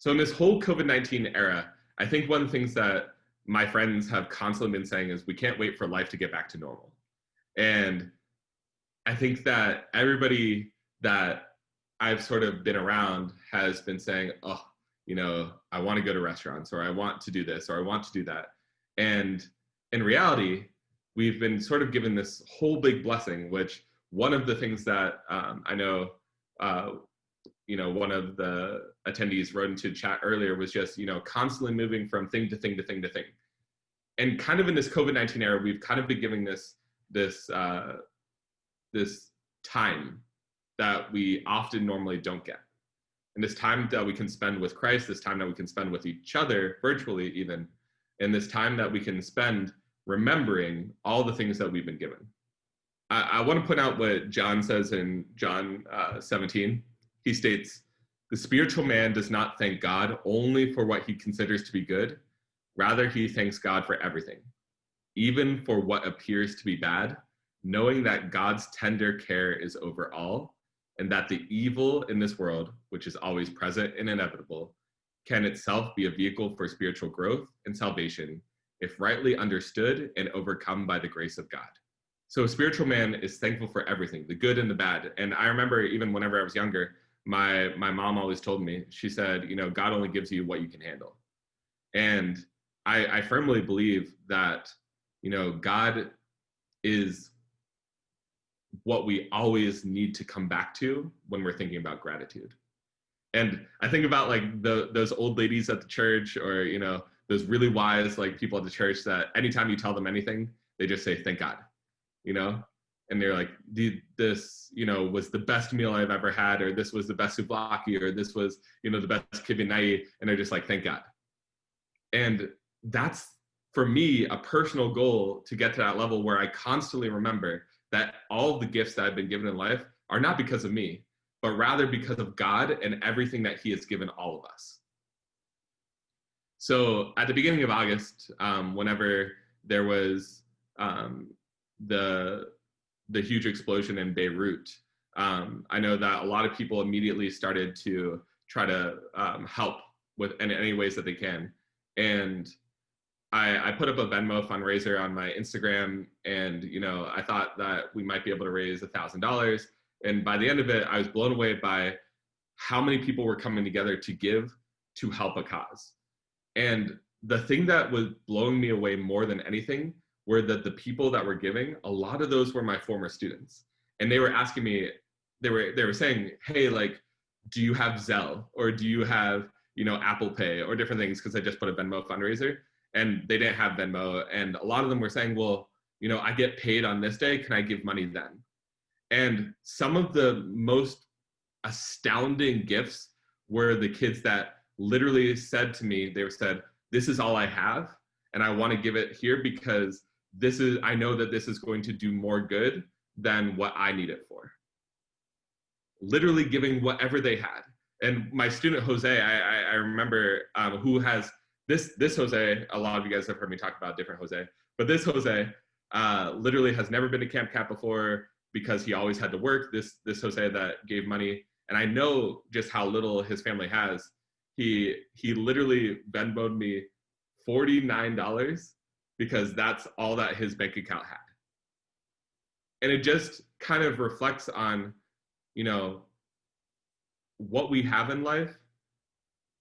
So in this whole COVID-19 era, I think one of the things that my friends have constantly been saying is we can't wait for life to get back to normal. And I think that everybody that I've sort of been around has been saying, oh, I want to go to restaurants, or I want to do this, or I want to do that. And in reality, we've been sort of given this whole big blessing, which one of the things that I know, one of the attendees wrote into chat earlier was just, constantly moving from thing to thing to thing to thing. And kind of in this COVID-19 era, we've kind of been giving this time that we often normally don't get. And this time that we can spend with Christ, this time that we can spend with each other, virtually even, and this time that we can spend remembering all the things that we've been given. I want to point out what John says in John 17. He states, "The spiritual man does not thank God only for what he considers to be good. Rather, he thanks God for everything, even for what appears to be bad, knowing that God's tender care is over all, and that the evil in this world, which is always present and inevitable, can itself be a vehicle for spiritual growth and salvation, if rightly understood and overcome by the grace of God." So a spiritual man is thankful for everything, the good and the bad. And I remember even whenever I was younger, my mom always told me, she said, God only gives you what you can handle. And I firmly believe that, God is what we always need to come back to when we're thinking about gratitude. And I think about like those old ladies at the church, or, those really wise like people at the church that anytime you tell them anything, they just say, thank God, and they're like, this, was the best meal I've ever had, or this was the best souvlaki, or this was, the best kibinai, and they're just like, thank God. And that's, for me, a personal goal to get to that level where I constantly remember that all of the gifts that I've been given in life are not because of me, but rather because of God and everything that he has given all of us. So at the beginning of August, whenever there was the huge explosion in Beirut, I know that a lot of people immediately started to try to help with in any ways that they can. And I put up a Venmo fundraiser on my Instagram, and I thought that we might be able to raise $1,000. And by the end of it, I was blown away by how many people were coming together to give to help a cause. And the thing that was blowing me away more than anything were that the people that were giving, a lot of those were my former students. And they were asking me, they were saying, hey, like, do you have Zelle, or do you have, Apple Pay, or different things? Because I just put a Venmo fundraiser, and they didn't have Venmo. And a lot of them were saying, well, I get paid on this day, can I give money then? And some of the most astounding gifts were the kids that literally said to me, they said, this is all I have, and I want to give it here because I know that this is going to do more good than what I need it for. Literally giving whatever they had. And my student Jose, I remember, who has this Jose, a lot of you guys have heard me talk about different Jose, but this Jose literally has never been to Camp Cat before because he always had to work. This Jose that gave money, and I know just how little his family has. He literally Venmo'd me $49 because that's all that his bank account had. And it just kind of reflects on, what we have in life.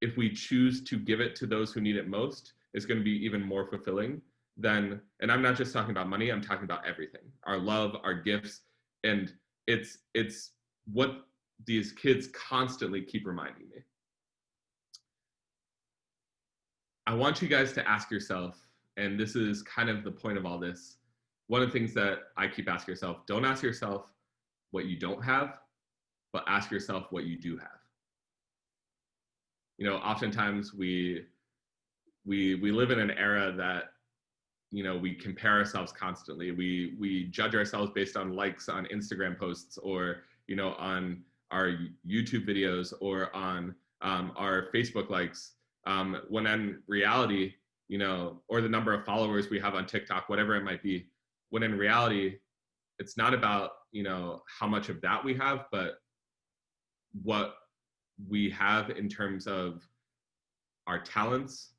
If we choose to give it to those who need it most, is going to be even more fulfilling than, and I'm not just talking about money, I'm talking about everything, our love, our gifts. And it's what these kids constantly keep reminding me. I want you guys to ask yourself, and this is kind of the point of all this, one of the things that I keep asking yourself, don't ask yourself what you don't have, but ask yourself what you do have. Oftentimes we live in an era that, we compare ourselves constantly. We judge ourselves based on likes on Instagram posts, or, on our YouTube videos, or on our Facebook likes, when in reality, or the number of followers we have on TikTok, whatever it might be, when in reality, it's not about, how much of that we have, but what we have in terms of our talents,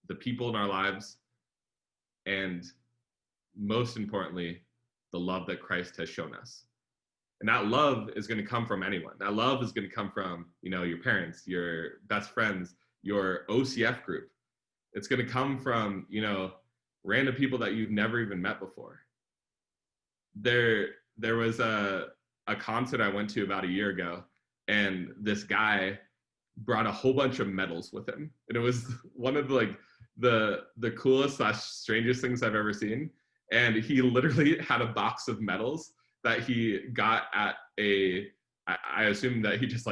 the people in our lives, and most importantly, the love that Christ has shown us. And that love is going to come from anyone. That love is going to come from, your parents, your best friends, your OCF group. It's going to come from, random people that you've never even met before. There was a concert I went to about a year ago, and this guy brought a whole bunch of medals with him. And it was one of the coolest / strangest things I've ever seen. And he literally had a box of medals that he got at I assume that he just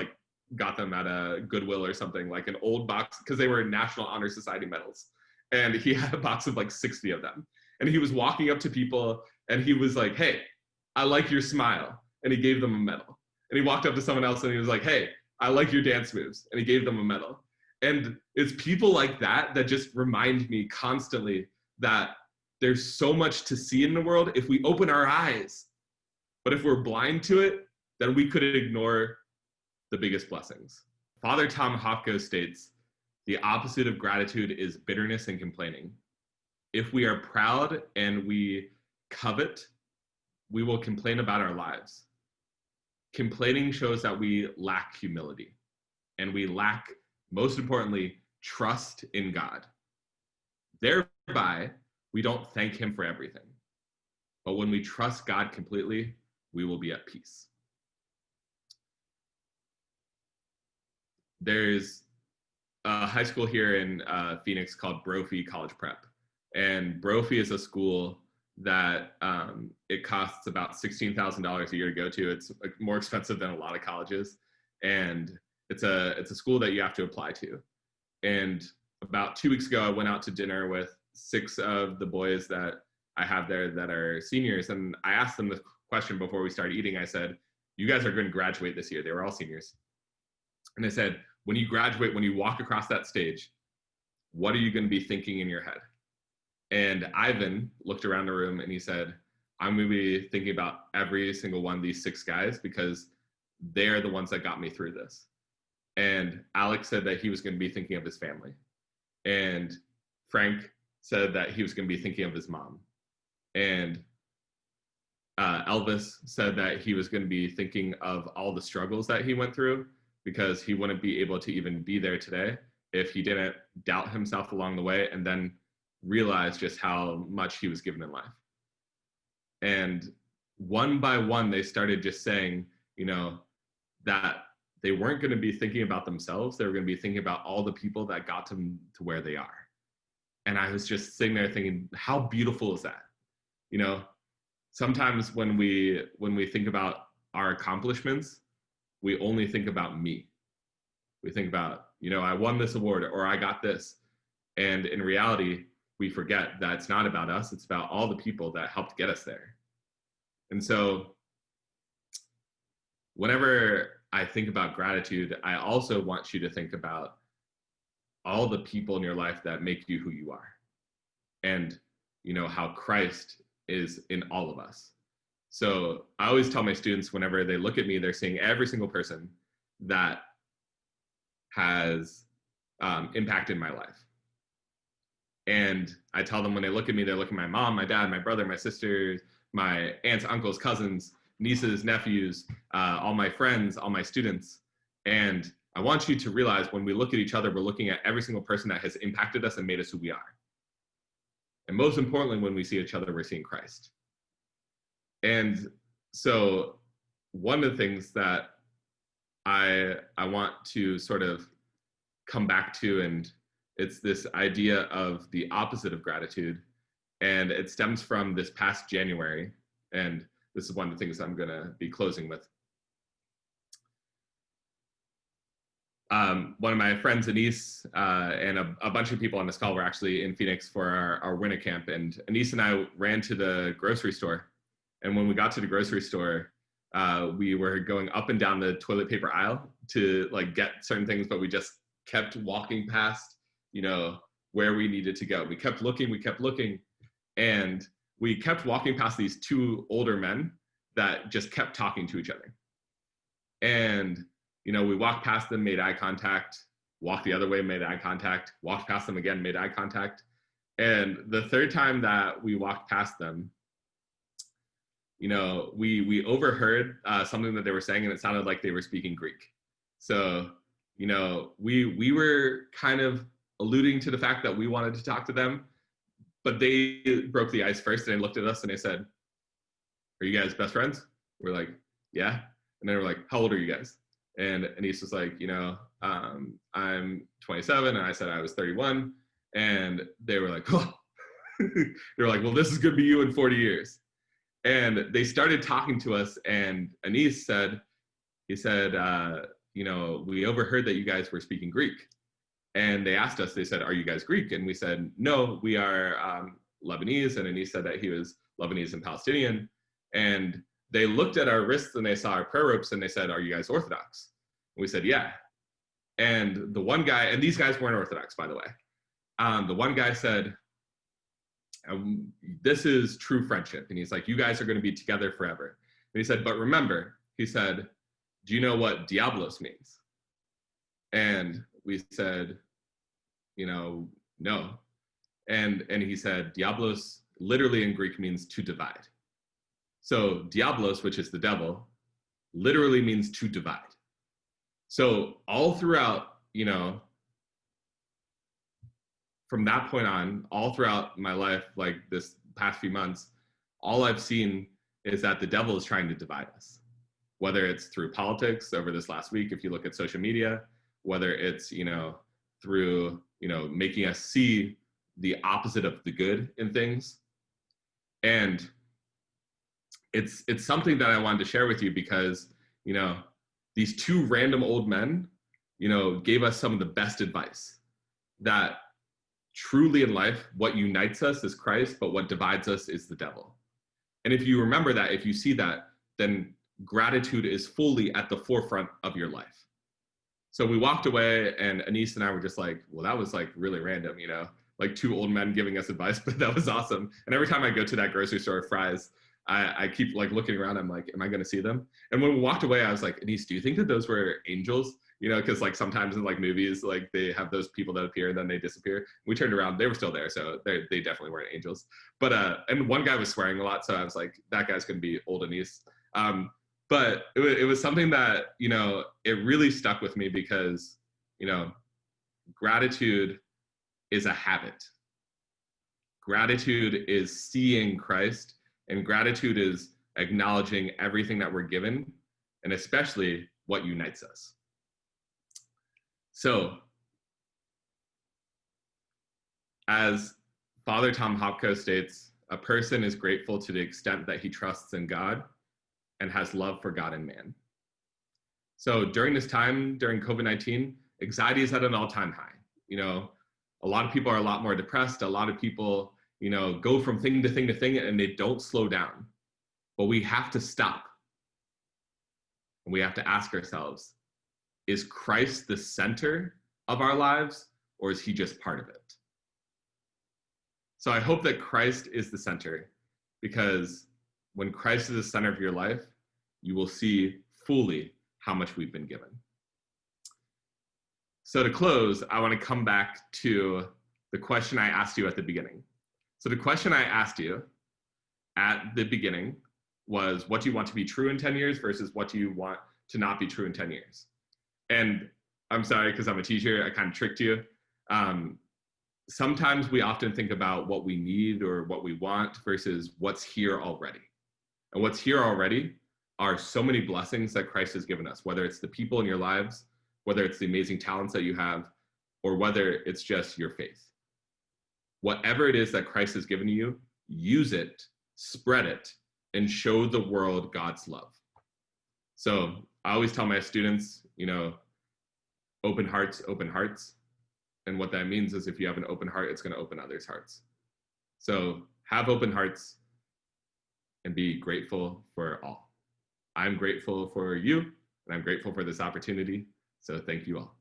got them at a Goodwill or something, like an old box, because they were National Honor Society medals. And he had a box of 60 of them. And he was walking up to people and he was like, "Hey, I like your smile." And he gave them a medal. And he walked up to someone else and he was like, "Hey, I like your dance moves." And he gave them a medal. And it's people like that that just remind me constantly that there's so much to see in the world if we open our eyes. But if we're blind to it, then we could ignore the biggest blessings. Father Tom Hopko states, "The opposite of gratitude is bitterness and complaining. If we are proud and we covet, we will complain about our lives. Complaining shows that we lack humility, and we lack, most importantly, trust in God. Thereby, we don't thank him for everything. But when we trust God completely, we will be at peace." There's a high school here in Phoenix called Brophy College Prep. And Brophy is a school that it costs about $16,000 a year to go to. It's more expensive than a lot of colleges. And it's a school that you have to apply to. And about 2 weeks ago, I went out to dinner with 6 of the boys that I have there that are seniors. And I asked them the question before we started eating. I said, "You guys are going to graduate this year." They were all seniors. And I said, "When you graduate, when you walk across that stage, what are you going to be thinking in your head?" And Ivan looked around the room and he said, "I'm going to be thinking about every single one of these 6 guys because they're the ones that got me through this." And Alex said that he was going to be thinking of his family. And Frank said that he was going to be thinking of his mom. And Elvis said that he was going to be thinking of all the struggles that he went through, because he wouldn't be able to even be there today if he didn't doubt himself along the way and then realize just how much he was given in life. And one by one, they started just saying, that they weren't going to be thinking about themselves. They were going to be thinking about all the people that got them to where they are. And I was just sitting there thinking, how beautiful is that? Sometimes when we think about our accomplishments, we only think about me. We think about, I won this award or I got this. And in reality, we forget that it's not about us. It's about all the people that helped get us there. And so whenever I think about gratitude, I also want you to think about all the people in your life that make you who you are. And, how Christ is in all of us. So I always tell my students, whenever they look at me, they're seeing every single person that has impacted my life. And I tell them when they look at me, they're looking at my mom, my dad, my brother, my sisters, my aunts, uncles, cousins, nieces, nephews, all my friends, all my students. And I want you to realize when we look at each other, we're looking at every single person that has impacted us and made us who we are. And most importantly, when we see each other, we're seeing Christ. And so one of the things that I want to sort of come back to, and it's this idea of the opposite of gratitude. And it stems from this past January. And this is one of the things I'm going to be closing with. One of my friends, Anise, and a bunch of people on this call were actually in Phoenix for our winter camp. And Anise and I ran to the grocery store. And when we got to the grocery store, we were going up and down the toilet paper aisle to get certain things, but we just kept walking past, where we needed to go. We kept looking, and we kept walking past these 2 older men that just kept talking to each other. And, we walked past them, made eye contact, walked the other way, made eye contact, walked past them again, made eye contact. And the third time that we walked past them, we overheard something that they were saying, and it sounded like they were speaking Greek. So, we were kind of alluding to the fact that we wanted to talk to them, but they broke the ice first, and they looked at us and they said, "Are you guys best friends?" We're like, "Yeah." And they were like, "How old are you guys?" And Anise was like, "I'm 27," and I said I was 31. And they were like, "Oh." They were like, "Well, this is gonna be you in 40 years. And they started talking to us, and Anise said, "We overheard that you guys were speaking Greek." And they asked us, they said, "Are you guys Greek?" And we said, "No, we are Lebanese." And Anise said that he was Lebanese and Palestinian. And they looked at our wrists and they saw our prayer ropes and they said, "Are you guys Orthodox?" And we said, "Yeah." And the one guy, and these guys weren't Orthodox, by the way. The one guy said, "This is true friendship." And he's like, "You guys are going to be together forever." And he said, "But remember," he said, "do you know what diablos means?" And we said, "No." And he said, "Diablos literally in Greek means to divide." So diablos, which is the devil, literally means to divide. So all throughout, from that point on, all throughout my life, like this past few months, all I've seen is that the devil is trying to divide us. Whether it's through politics over this last week, if you look at social media, whether it's, through, making us see the opposite of the good in things. And it's something that I wanted to share with you because, these two random old men, gave us some of the best advice that truly in life, what unites us is Christ, but what divides us is the devil. And if you remember that, if you see that, then gratitude is fully at the forefront of your life. So we walked away and Anise and I were just like, well, that was like really random, like two old men giving us advice, but that was awesome. And every time I go to that grocery store, Fry's, I keep like looking around. I'm like, am I going to see them? And when we walked away, I was like, Anise, do you think that those were angels? Because like sometimes in like movies, like they have those people that appear and then they disappear. We turned around, they were still there. So they definitely weren't angels. But, and one guy was swearing a lot. So I was like, that guy's going to be old Anise. But it was something that, it really stuck with me because, gratitude is a habit. Gratitude is seeing Christ, and gratitude is acknowledging everything that we're given, and especially what unites us. So, as Father Tom Hopko states, a person is grateful to the extent that he trusts in God and has love for God and man. So during this time, during COVID-19, anxiety is at an all-time high. A lot of people are a lot more depressed. A lot of people, go from thing to thing to thing and they don't slow down. But we have to stop. And we have to ask ourselves, is Christ the center of our lives, or is he just part of it? So I hope that Christ is the center, because when Christ is the center of your life, you will see fully how much we've been given. So to close, I want to come back to the question I asked you at the beginning. So the question I asked you at the beginning was, what do you want to be true in 10 years versus what do you want to not be true in 10 years? And I'm sorry, because I'm a teacher, I kind of tricked you. Sometimes we often think about what we need or what we want versus what's here already. And what's here already are so many blessings that Christ has given us, whether it's the people in your lives, whether it's the amazing talents that you have, or whether it's just your faith. Whatever it is that Christ has given you, use it, spread it, and show the world God's love. So I always tell my students, open hearts, open hearts. And what that means is if you have an open heart, it's going to open others' hearts. So have open hearts and be grateful for all. I'm grateful for you, and I'm grateful for this opportunity. So thank you all.